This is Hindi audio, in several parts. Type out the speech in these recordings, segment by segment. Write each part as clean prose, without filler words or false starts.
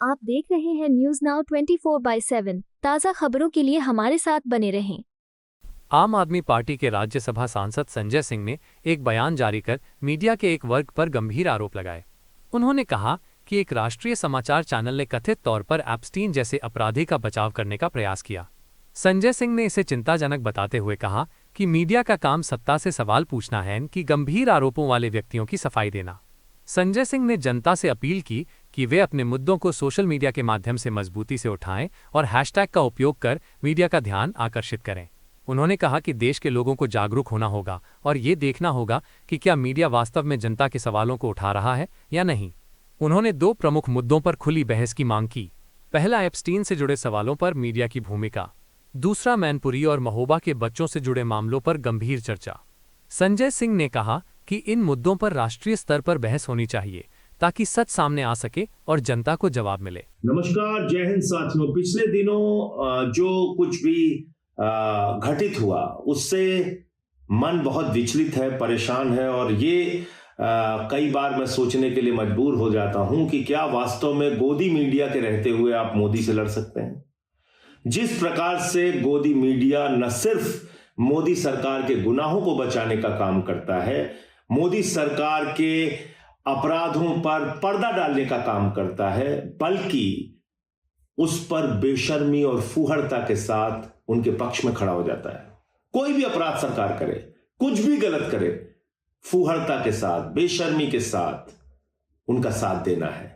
आप देख रहे हैं न्यूज नाउ 24/7 ताज़ा खबरों के लिए हमारे साथ बने रहें। आम आदमी पार्टी के राज्यसभा सांसद संजय सिंह ने एक बयान जारी कर मीडिया के एक वर्ग पर गंभीर आरोप लगाए। उन्होंने कहा कि एक राष्ट्रीय समाचार चैनल ने कथित तौर पर एप्स्टीन जैसे अपराधी का बचाव करने का प्रयास किया। संजय सिंह ने इसे चिंताजनक बताते हुए कहा कि मीडिया का काम सत्ता से सवाल पूछना है कि गंभीर आरोपों वाले व्यक्तियों की सफाई देना। संजय सिंह ने जनता से अपील की कि वे अपने मुद्दों को सोशल मीडिया के माध्यम से मजबूती से उठाएं और हैशटैग का उपयोग कर मीडिया का ध्यान आकर्षित करें। उन्होंने कहा कि देश के लोगों को जागरूक होना होगा और ये देखना होगा कि क्या मीडिया वास्तव में जनता के सवालों को उठा रहा है या नहीं। उन्होंने 2 प्रमुख मुद्दों पर खुली बहस की मांग की। पहला, एप्स्टीन से जुड़े सवालों पर मीडिया की भूमिका। दूसरा, मैनपुरी और महोबा के बच्चों से जुड़े मामलों पर गंभीर चर्चा। संजय सिंह ने कहा कि इन मुद्दों पर राष्ट्रीय स्तर पर बहस होनी चाहिए ताकि सच सामने आ सके और जनता को जवाब मिले। नमस्कार, जय हिंद साथियों। पिछले दिनों जो कुछ भी घटित हुआ उससे मन बहुत विचलित है, परेशान है और ये कई बार मैं सोचने के लिए मजबूर हो जाता हूं कि क्या वास्तव में गोदी मीडिया के रहते हुए आप मोदी से लड़ सकते हैं। जिस प्रकार से गोदी मीडिया न सिर्फ मोदी सरकार के गुनाहों को बचाने का काम करता है, मोदी सरकार के अपराधों पर पर्दा डालने का काम करता है, बल्कि उस पर बेशर्मी और फूहड़ता के साथ उनके पक्ष में खड़ा हो जाता है। कोई भी अपराध सरकार करे, कुछ भी गलत करे, फूहड़ता के साथ, बेशर्मी के साथ उनका साथ देना है।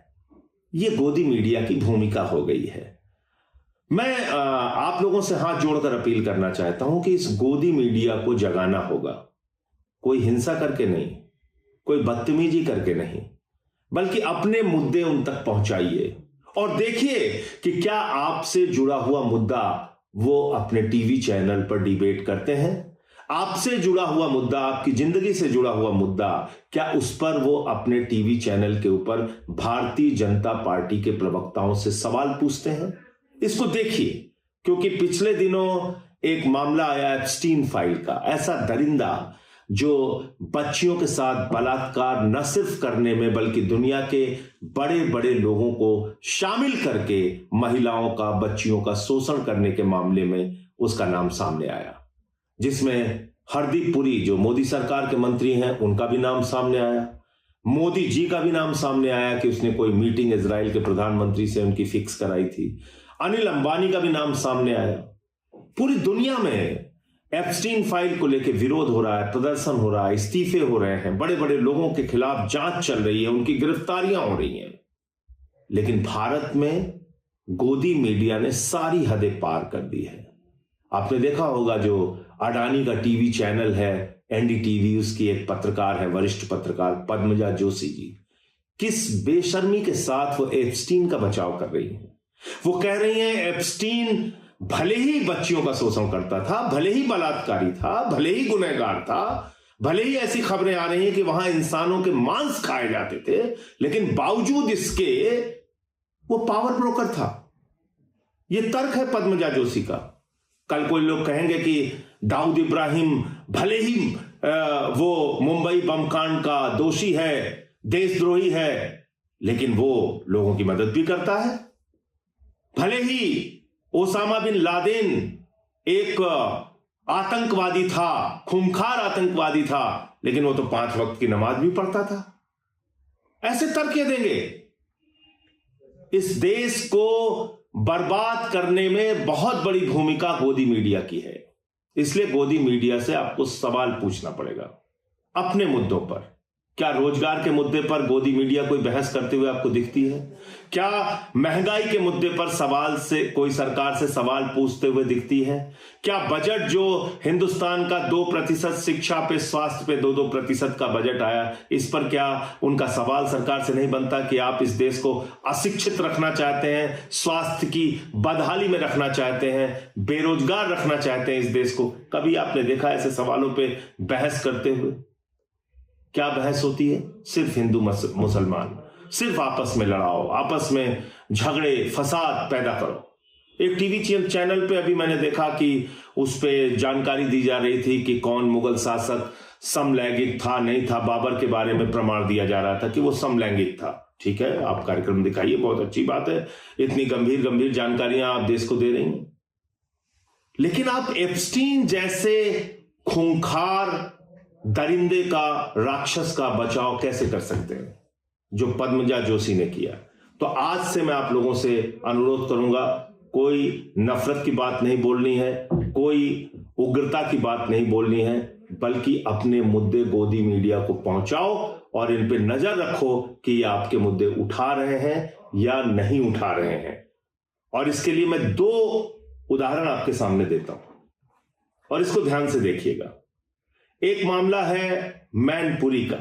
यह गोदी मीडिया की भूमिका हो गई है। मैं आप लोगों से हाथ जोड़कर अपील करना चाहता हूं कि इस गोदी मीडिया को जगाना होगा। कोई हिंसा करके नहीं, कोई बदतमीजी करके नहीं, बल्कि अपने मुद्दे उन तक पहुंचाइए और देखिए कि क्या आपसे जुड़ा हुआ मुद्दा वो अपने टीवी चैनल पर डिबेट करते हैं। आपसे जुड़ा हुआ मुद्दा, आपकी जिंदगी से जुड़ा हुआ मुद्दा, क्या उस पर वो अपने टीवी चैनल के ऊपर भारतीय जनता पार्टी के प्रवक्ताओं से सवाल पूछते हैं। इसको देखिए, क्योंकि पिछले दिनों एक मामला आया एप्स्टीन फाइल का। ऐसा दरिंदा जो बच्चियों के साथ बलात्कार न सिर्फ करने में बल्कि दुनिया के बड़े बड़े लोगों को शामिल करके महिलाओं का, बच्चियों का शोषण करने के मामले में उसका नाम सामने आया, जिसमें हरदीप पुरी जो मोदी सरकार के मंत्री हैं उनका भी नाम सामने आया, मोदी जी का भी नाम सामने आया कि उसने कोई मीटिंग इजराइल के प्रधानमंत्री से उनकी फिक्स कराई थी, अनिल अंबानी का भी नाम सामने आया। पूरी दुनिया में एप्स्टीन फाइल को लेकर विरोध हो रहा है, प्रदर्शन हो रहा है, इस्तीफे हो रहे हैं, बड़े बड़े लोगों के खिलाफ जांच चल रही है, उनकी गिरफ्तारियां हो रही हैं। लेकिन भारत में गोदी मीडिया ने सारी हदें पार कर दी है। आपने देखा होगा जो अडानी का टीवी चैनल है एनडीटीवी, उसकी एक पत्रकार है, वरिष्ठ पत्रकार पद्मजा जोशी जी, किस बेशर्मी के साथ वो एप्स्टीन का बचाव कर रही है। वो कह रही है एप्स्टीन भले ही बच्चियों का शोषण करता था, भले ही बलात्कारी था, भले ही गुनहगार था, भले ही ऐसी खबरें आ रही हैं कि वहां इंसानों के मांस खाए जाते थे, लेकिन बावजूद इसके वो पावर ब्रोकर था। ये तर्क है पद्मजा जोशी का। कल कोई लोग कहेंगे कि दाऊद इब्राहिम भले ही वो मुंबई बम कांड का दोषी है, देशद्रोही है, लेकिन वो लोगों की मदद भी करता है। भले ही ओसामा बिन लादेन एक आतंकवादी था, खूंखार आतंकवादी था, लेकिन वो तो 5 वक्त की नमाज भी पढ़ता था। ऐसे तर्क देंगे। इस देश को बर्बाद करने में बहुत बड़ी भूमिका गोदी मीडिया की है। इसलिए गोदी मीडिया से आपको सवाल पूछना पड़ेगा अपने मुद्दों पर। क्या रोजगार के मुद्दे पर गोदी मीडिया कोई बहस करते हुए आपको दिखती है? क्या महंगाई के मुद्दे पर सवाल से कोई सरकार से सवाल पूछते हुए दिखती है? क्या बजट जो हिंदुस्तान का 2% शिक्षा पे, स्वास्थ्य पे 2-2% का बजट आया, इस पर क्या उनका सवाल सरकार से नहीं बनता कि आप इस देश को अशिक्षित रखना चाहते हैं, स्वास्थ्य की बदहाली में रखना चाहते हैं, बेरोजगार रखना चाहते हैं इस देश को? कभी आपने देखा ऐसे सवालों पर बहस करते हुए? क्या बहस होती है? सिर्फ हिंदू मुसलमान, सिर्फ आपस में लड़ाओ, आपस में झगड़े फसाद पैदा करो। एक टीवी चैनल पे अभी मैंने देखा कि उस पे जानकारी दी जा रही थी कि कौन मुगल शासक समलैंगिक था नहीं था। बाबर के बारे में प्रमाण दिया जा रहा था कि वो समलैंगिक था। ठीक है, आप कार्यक्रम दिखाइए, बहुत अच्छी बात है, इतनी गंभीर गंभीर जानकारियां आप देश को दे रही हैं, लेकिन आप एप्स्टीन जैसे खूंखार दरिंदे का, राक्षस का बचाव कैसे कर सकते हैं जो पद्मजा जोशी ने किया? तो आज से मैं आप लोगों से अनुरोध करूंगा, कोई नफरत की बात नहीं बोलनी है, कोई उग्रता की बात नहीं बोलनी है, बल्कि अपने मुद्दे गोदी मीडिया को पहुंचाओ और इन पे नजर रखो कि ये आपके मुद्दे उठा रहे हैं या नहीं उठा रहे हैं। और इसके लिए मैं 2 उदाहरण आपके सामने देता हूं और इसको ध्यान से देखिएगा। एक मामला है मैनपुरी का।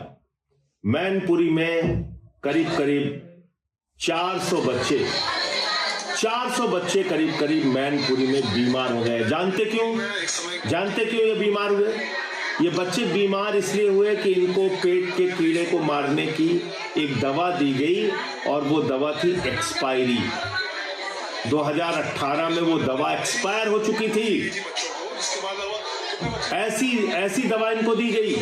मैनपुरी में करीब करीब 400 बच्चे करीब करीब मैनपुरी में बीमार हो गए। जानते क्यों ये बीमार हुए? ये बच्चे बीमार इसलिए हुए कि इनको पेट के कीड़े को मारने की एक दवा दी गई और वो दवा थी एक्सपायरी। 2018 में वो दवा एक्सपायर हो चुकी थी, ऐसी दवा इनको दी गई।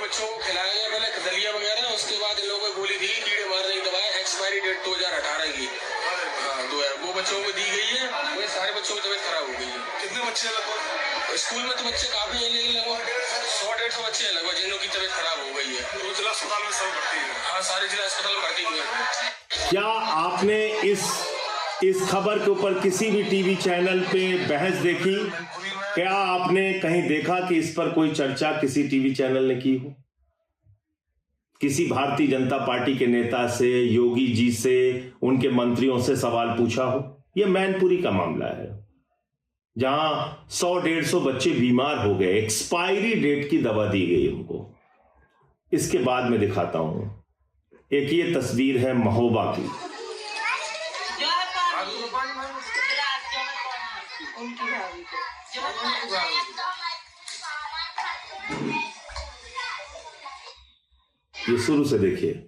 बच्चों को खिलाया गया पहले दलिया वगैरह, उसके बाद इन लोगों को गोली दी कीड़े मारने की दवाई, एक्सपायरी डेट 2018 की। वो बच्चों को दी गई है, वो सारे बच्चों की तबीयत खराब हो गई है। कितने बच्चे हैं लगभग? स्कूल में तो बच्चे काफी हैं, लेकिन लगभग 100-150 बच्चे हैं लगभग जिनकी तबीयत खराब हो गई है। तो जिला अस्पताल में सब भर्ती है? हाँ, सारे जिला अस्पताल में भर्ती हुए हैं। क्या आपने इस खबर के ऊपर किसी भी टीवी चैनल पे बहस देखी? क्या आपने कहीं देखा कि इस पर कोई चर्चा किसी टीवी चैनल ने की हो? किसी भारतीय जनता पार्टी के नेता से, योगी जी से, उनके मंत्रियों से सवाल पूछा हो? यह मैनपुरी का मामला है जहां 100-150 बच्चे बीमार हो गए, एक्सपायरी डेट की दवा दी गई उनको। इसके बाद में दिखाता हूं, एक ये तस्वीर है महोबा की। ये शुरू से देखिए।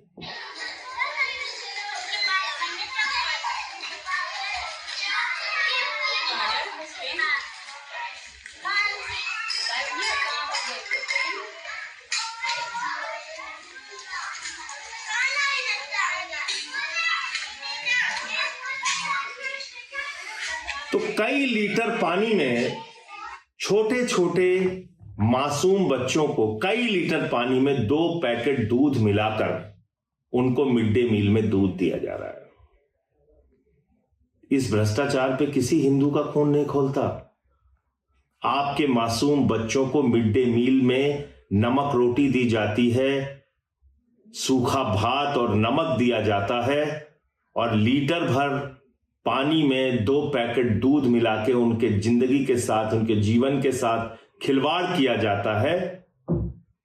तो कई लीटर पानी में छोटे छोटे मासूम बच्चों को कई लीटर पानी में 2 पैकेट दूध मिलाकर उनको मिड डे मील में दूध दिया जा रहा है। इस भ्रष्टाचार पे किसी हिंदू का खून नहीं खौलता। आपके मासूम बच्चों को मिड डे मील में नमक रोटी दी जाती है, सूखा भात और नमक दिया जाता है, और लीटर भर पानी में 2 पैकेट दूध मिला के उनके जिंदगी के साथ, उनके जीवन के साथ खिलवाड़ किया जाता है।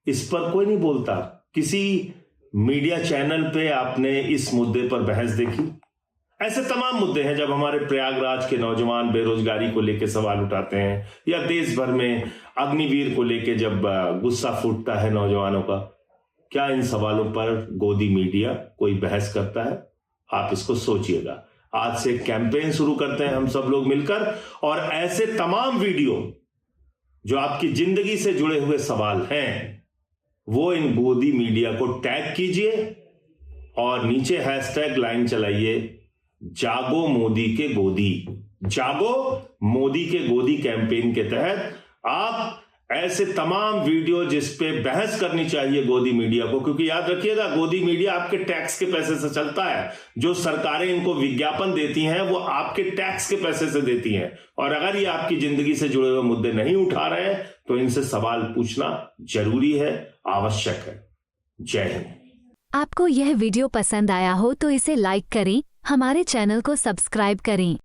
इस पर कोई नहीं बोलता। किसी मीडिया चैनल पे आपने इस मुद्दे पर बहस देखी? ऐसे तमाम मुद्दे हैं जब हमारे प्रयागराज के नौजवान बेरोजगारी को लेकर सवाल उठाते हैं, या देश भर में अग्निवीर को लेकर जब गुस्सा फूटता है नौजवानों का, क्या इन सवालों पर गोदी मीडिया कोई बहस करता है? आप इसको सोचिएगा। आज से कैंपेन शुरू करते हैं हम सब लोग मिलकर, और ऐसे तमाम वीडियो जो आपकी जिंदगी से जुड़े हुए सवाल हैं, वो इन गोदी मीडिया को टैग कीजिए और नीचे हैशटैग लाइन चलाइए, जागो मोदी के गोदी। जागो मोदी के गोदी कैंपेन के तहत आप ऐसे तमाम वीडियो जिस पे बहस करनी चाहिए गोदी मीडिया को, क्योंकि याद रखिएगा गोदी मीडिया आपके टैक्स के पैसे से चलता है। जो सरकारें इनको विज्ञापन देती हैं वो आपके टैक्स के पैसे से देती हैं, और अगर ये आपकी जिंदगी से जुड़े हुए मुद्दे नहीं उठा रहे हैं तो इनसे सवाल पूछना जरूरी है, आवश्यक है। जय हिंद। आपको यह वीडियो पसंद आया हो तो इसे लाइक करें, हमारे चैनल को सब्सक्राइब करें।